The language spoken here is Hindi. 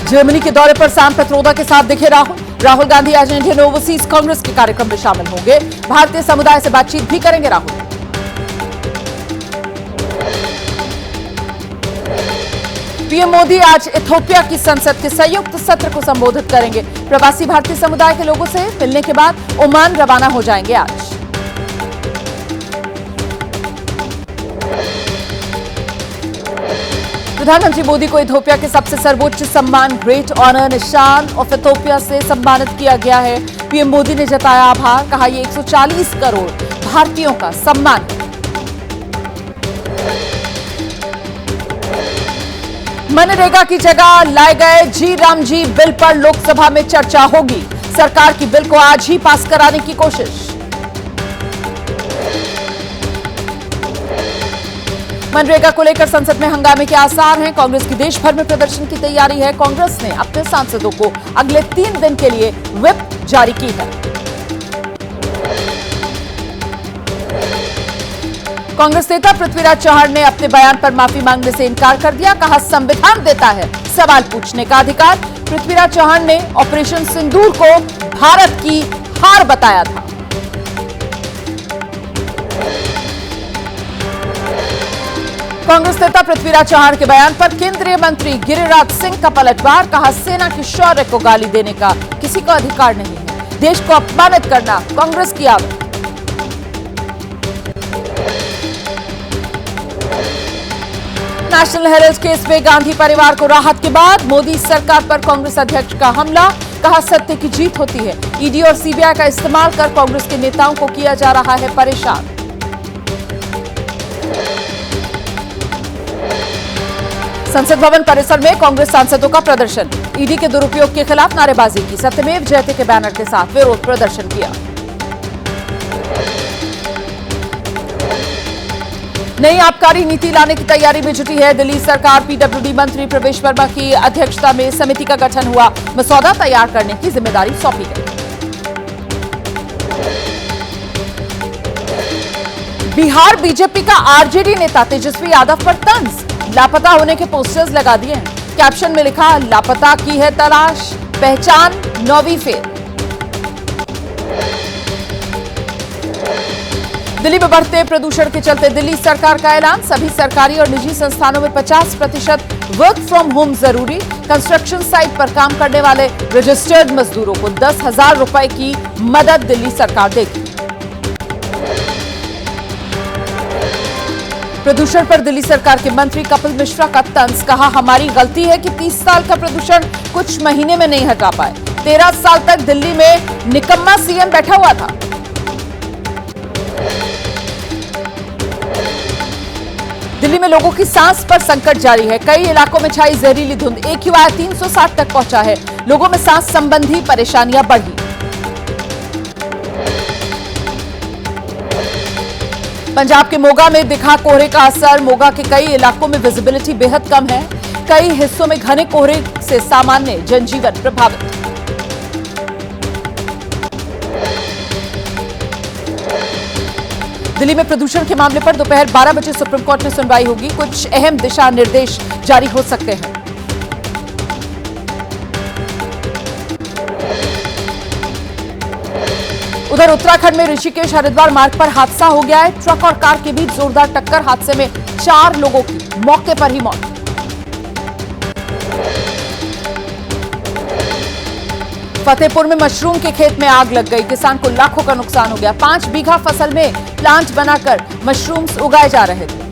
जर्मनी के दौरे पर सैम पित्रोदा के साथ दिखे राहुल गांधी आज इंडियन ओवरसीज कांग्रेस के कार्यक्रम में शामिल होंगे। भारतीय समुदाय से बातचीत भी करेंगे राहुल। पीएम मोदी आज इथियोपिया की संसद के संयुक्त सत्र को संबोधित करेंगे। प्रवासी भारतीय समुदाय के लोगों से मिलने के बाद ओमान रवाना हो जाएंगे आज। प्रधानमंत्री मोदी को इथियोपिया के सबसे सर्वोच्च सम्मान ग्रेट ऑनर निशान ऑफ इथियोपिया से सम्मानित किया गया है। पीएम मोदी ने जताया आभार, कहा यह 140 करोड़ भारतीयों का सम्मान है। मनरेगा की जगह लाए गए जी राम जी बिल पर लोकसभा में चर्चा होगी। सरकार की बिल को आज ही पास कराने की कोशिश। मनरेगा को लेकर संसद में हंगामे के आसार हैं। कांग्रेस की देश भर में प्रदर्शन की तैयारी है। कांग्रेस ने अपने सांसदों को अगले 3 दिन के लिए व्हिप जारी की है। कांग्रेस नेता पृथ्वीराज चव्हाण ने अपने बयान पर माफी मांगने से इनकार कर दिया। कहा संविधान देता है सवाल पूछने का अधिकार। पृथ्वीराज चव्हाण ने ऑपरेशन सिंदूर को भारत की हार बताया था। कांग्रेस नेता पृथ्वीराज चव्हाण के बयान पर केंद्रीय मंत्री गिरिराज सिंह का पलटवार। कहा सेना के शौर्य को गाली देने का किसी को अधिकार नहीं है। देश को अपमानित करना कांग्रेस की आदत। नेशनल हेराल्ड केस में गांधी परिवार को राहत के बाद मोदी सरकार पर कांग्रेस अध्यक्ष का हमला। कहा सत्य की जीत होती है। ईडी और सीबीआई का इस्तेमाल कर कांग्रेस के नेताओं को किया जा रहा है परेशान। संसद भवन परिसर में कांग्रेस सांसदों का प्रदर्शन। ईडी के दुरुपयोग के खिलाफ नारेबाजी की। सत्यमेव जयते के बैनर के साथ विरोध प्रदर्शन किया। नई आबकारी नीति लाने की तैयारी में जुटी है दिल्ली सरकार। पीडब्ल्यूडी मंत्री प्रवेश वर्मा की अध्यक्षता में समिति का गठन हुआ। मसौदा तैयार करने की जिम्मेदारी सौंपी गई। बिहार बीजेपी का आरजेडी नेता तेजस्वी यादव पर तंज। लापता होने के पोस्टर्स लगा दिए हैं। कैप्शन में लिखा लापता की है तलाश, पहचान 9वीं फेल। दिल्ली में बढ़ते प्रदूषण के चलते दिल्ली सरकार का ऐलान। सभी सरकारी और निजी संस्थानों में 50% वर्क फ्रॉम होम जरूरी। कंस्ट्रक्शन साइट पर काम करने वाले रजिस्टर्ड मजदूरों को 10,000 रुपए की मदद दिल्ली सरकार देगी। प्रदूषण पर दिल्ली सरकार के मंत्री कपिल मिश्रा का तंज। कहा हमारी गलती है कि 30 साल का प्रदूषण कुछ महीने में नहीं हटा पाए। 13 साल तक दिल्ली में निकम्मा सीएम बैठा हुआ था। दिल्ली में लोगों की सांस पर संकट जारी है। कई इलाकों में छाई जहरीली धुंध। AQI 360 तक पहुंचा है। लोगों में सांस संबंधी परेशानियां बढ़ी। पंजाब के मोगा में दिखा कोहरे का असर। मोगा के कई इलाकों में विजिबिलिटी बेहद कम है। कई हिस्सों में घने कोहरे से सामान्य जनजीवन प्रभावित। दिल्ली में प्रदूषण के मामले पर दोपहर 12 बजे सुप्रीम कोर्ट में सुनवाई होगी। कुछ अहम दिशा निर्देश जारी हो सकते हैं। उधर उत्तराखंड में ऋषिकेश हरिद्वार मार्ग पर हादसा हो गया है। ट्रक और कार के बीच जोरदार टक्कर। हादसे में 4 लोगों की मौके पर ही मौत। फतेहपुर में मशरूम के खेत में आग लग गई। किसान को लाखों का नुकसान हो गया। 5 बीघा फसल में प्लांट बनाकर मशरूम्स उगाए जा रहे थे।